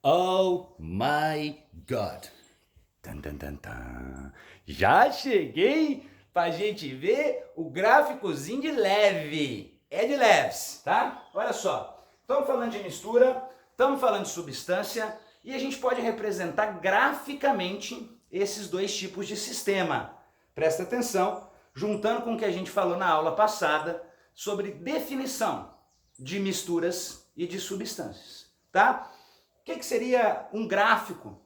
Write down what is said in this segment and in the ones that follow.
Oh my God! Tan, tan, tan, tan. Já cheguei pra gente ver o gráficozinho de leve. É de leves, tá? Olha só, estamos falando de mistura, estamos falando de substância e a gente pode representar graficamente esses dois tipos de sistema. Presta atenção, juntando com o que a gente falou na aula passada sobre definição de misturas e de substâncias, tá? O que seria um gráfico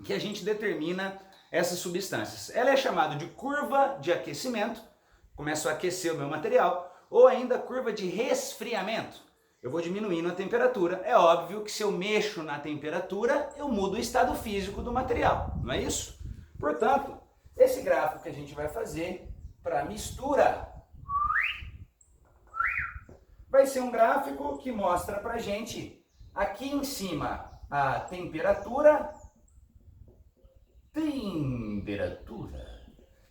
que a gente determina essas substâncias? Ela é chamada de curva de aquecimento, começo a aquecer o meu material, ou ainda curva de resfriamento. Eu vou diminuindo a temperatura. É óbvio que se eu mexo na temperatura, eu mudo o estado físico do material, não é isso? Portanto, esse gráfico que a gente vai fazer para mistura vai ser um gráfico que mostra para a gente aqui em cima a temperatura,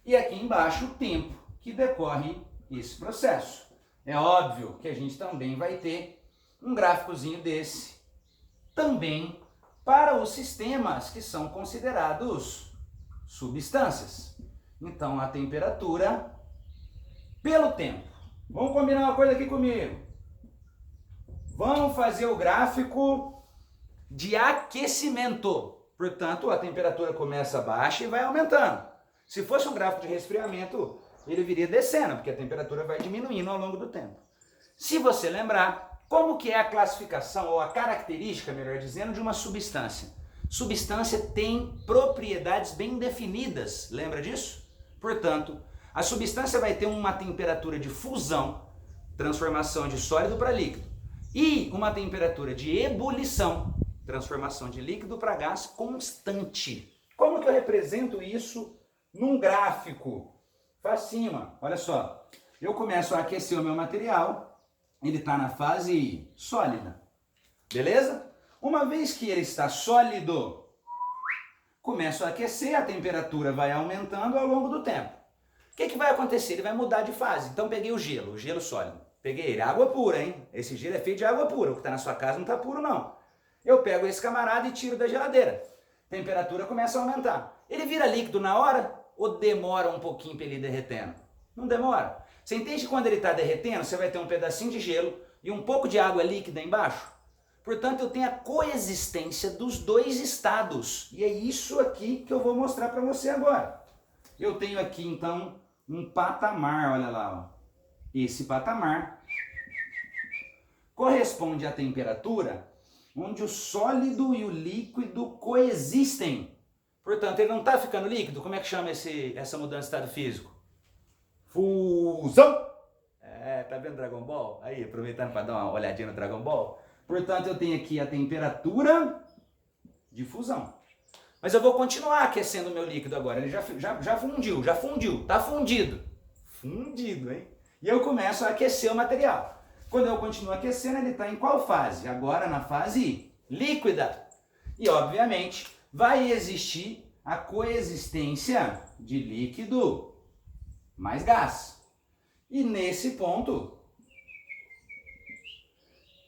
e aqui embaixo o tempo que decorre esse processo. É óbvio que a gente também vai ter um gráficozinho desse também para os sistemas que são considerados substâncias. Então a temperatura pelo tempo. Vamos combinar uma coisa aqui comigo. Vamos fazer o gráfico de aquecimento. Portanto, a temperatura começa baixa e vai aumentando. Se fosse um gráfico de resfriamento, ele viria descendo, porque a temperatura vai diminuindo ao longo do tempo. Se você lembrar, como que é a classificação, ou a característica, melhor dizendo, de uma substância? Substância tem propriedades bem definidas, lembra disso? Portanto, a substância vai ter uma temperatura de fusão, transformação de sólido para líquido, e uma temperatura de ebulição, transformação de líquido para gás constante. Como que eu represento isso num gráfico? Facinho, olha só. Eu começo a aquecer o meu material, ele está na fase sólida, beleza? Uma vez que ele está sólido, começo a aquecer, a temperatura vai aumentando ao longo do tempo. O que vai acontecer? Ele vai mudar de fase. Então peguei o gelo sólido. Peguei ele, água pura, hein? Esse gelo é feito de água pura, o que está na sua casa não está puro não. Eu pego esse camarada e tiro da geladeira. Temperatura começa a aumentar. Ele vira líquido na hora ou demora um pouquinho para ele ir derretendo? Não demora. Você entende que quando ele está derretendo, você vai ter um pedacinho de gelo e um pouco de água líquida embaixo? Portanto, eu tenho a coexistência dos dois estados. E é isso aqui que eu vou mostrar para você agora. Eu tenho aqui, então, um patamar, olha lá. Ó. Esse patamar corresponde à temperatura onde o sólido e o líquido coexistem. Portanto, ele não está ficando líquido. Como é que chama essa mudança de estado físico? Fusão! Tá vendo Dragon Ball? Aí, aproveitando para dar uma olhadinha no Dragon Ball. Portanto, eu tenho aqui a temperatura de fusão. Mas eu vou continuar aquecendo o meu líquido agora. Ele já fundiu, tá fundido. Fundido, hein? E eu começo a aquecer o material. Quando eu continuo aquecendo, ele está em qual fase? Agora na fase líquida. E, obviamente, vai existir a coexistência de líquido mais gás. E nesse ponto,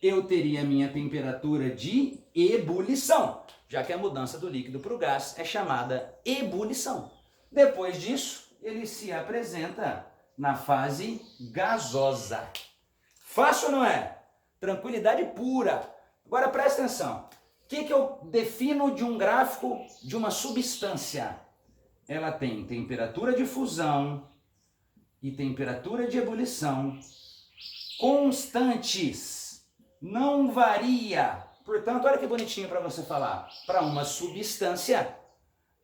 eu teria a minha temperatura de ebulição, já que a mudança do líquido para o gás é chamada ebulição. Depois disso, ele se apresenta na fase gasosa. Fácil ou não é? Tranquilidade pura. Agora presta atenção. O que eu defino de um gráfico de uma substância? Ela tem temperatura de fusão e temperatura de ebulição constantes. Não varia. Portanto, olha que bonitinho para você falar. Para uma substância,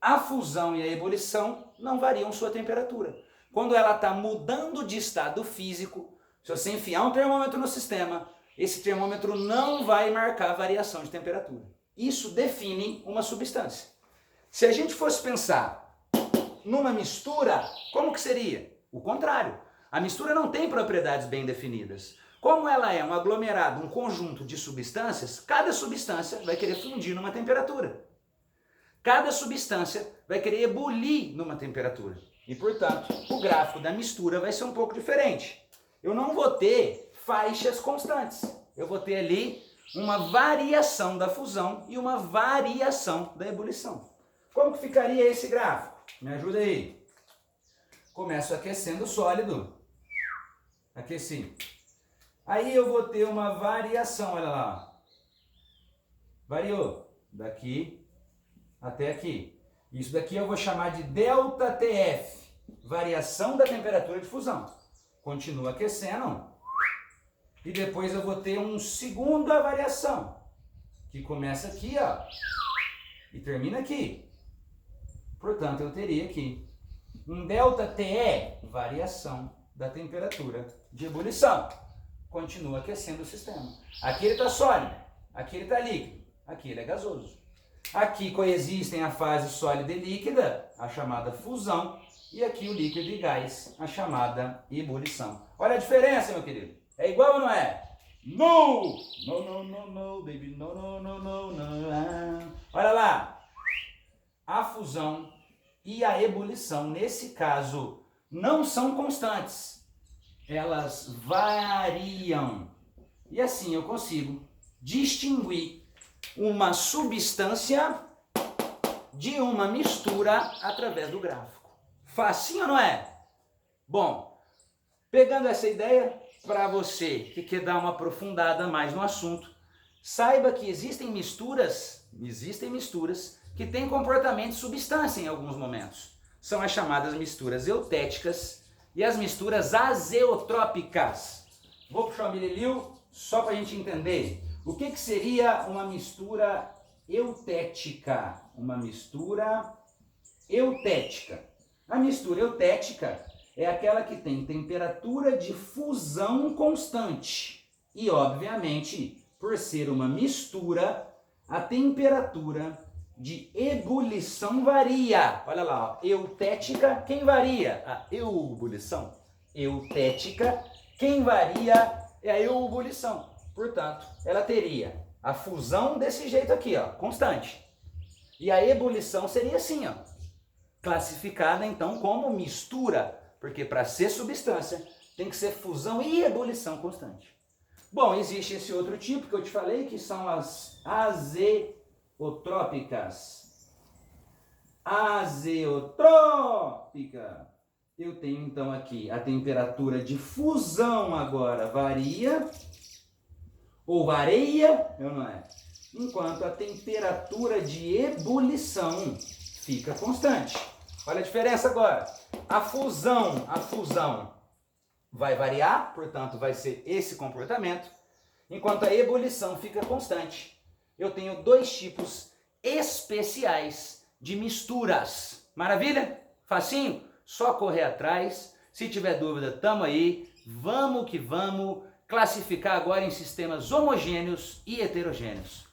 a fusão e a ebulição não variam sua temperatura. Quando ela está mudando de estado físico, se você enfiar um termômetro no sistema, esse termômetro não vai marcar variação de temperatura. Isso define uma substância. Se a gente fosse pensar numa mistura, como que seria? O contrário. A mistura não tem propriedades bem definidas. Como ela é um aglomerado, um conjunto de substâncias, cada substância vai querer fundir numa temperatura. Cada substância vai querer ebulir numa temperatura. E, portanto, o gráfico da mistura vai ser um pouco diferente. Eu não vou ter faixas constantes. Eu vou ter ali uma variação da fusão e uma variação da ebulição. Como que ficaria esse gráfico? Me ajuda aí. Começo aquecendo o sólido. Aqueci. Aí eu vou ter uma variação, olha lá. Variou. Daqui até aqui. Isso daqui eu vou chamar de ΔTF. Variação da temperatura de fusão. Continua aquecendo. E depois eu vou ter uma segunda variação. Que começa aqui, ó. E termina aqui. Portanto, eu teria aqui um ΔTE, variação da temperatura de ebulição. Continua aquecendo o sistema. Aqui ele está sólido, aqui ele está líquido, aqui ele é gasoso. Aqui coexistem a fase sólida e líquida, a chamada fusão, e aqui o líquido e gás, a chamada ebulição. Olha a diferença, meu querido. É igual ou não é? No! No, baby, no. Olha lá. A fusão e a ebulição, nesse caso, não são constantes. Elas variam. E assim eu consigo distinguir uma substância de uma mistura através do gráfico. Facinho ou não é? Bom, pegando essa ideia, para você que quer dar uma aprofundada mais no assunto, saiba que existem misturas que têm comportamento de substância em alguns momentos. São as chamadas misturas eutéticas e as misturas azeotrópicas. Vou puxar o mililio só para a gente entender. O que seria uma mistura eutética? Uma mistura eutética. A mistura eutética é aquela que tem temperatura de fusão constante. E, obviamente, por ser uma mistura, a temperatura de ebulição varia. Olha lá, ó. Eutética, quem varia? A ebulição. Eutética, quem varia é a ebulição. Portanto, ela teria a fusão desse jeito aqui, ó, constante. E a ebulição seria assim, ó, classificada então como mistura, porque para ser substância tem que ser fusão e ebulição constante. Bom, existe esse outro tipo que eu te falei, que são as azeotrópicas. Azeotrópica. Eu tenho então aqui a temperatura de fusão agora varia, ou varia, não é? Enquanto a temperatura de ebulição fica constante. Olha a diferença agora. A fusão vai variar, portanto vai ser esse comportamento, enquanto a ebulição fica constante. Eu tenho dois tipos especiais de misturas. Maravilha? Facinho? Só correr atrás. Se tiver dúvida, tamo aí. Vamos que vamos classificar agora em sistemas homogêneos e heterogêneos.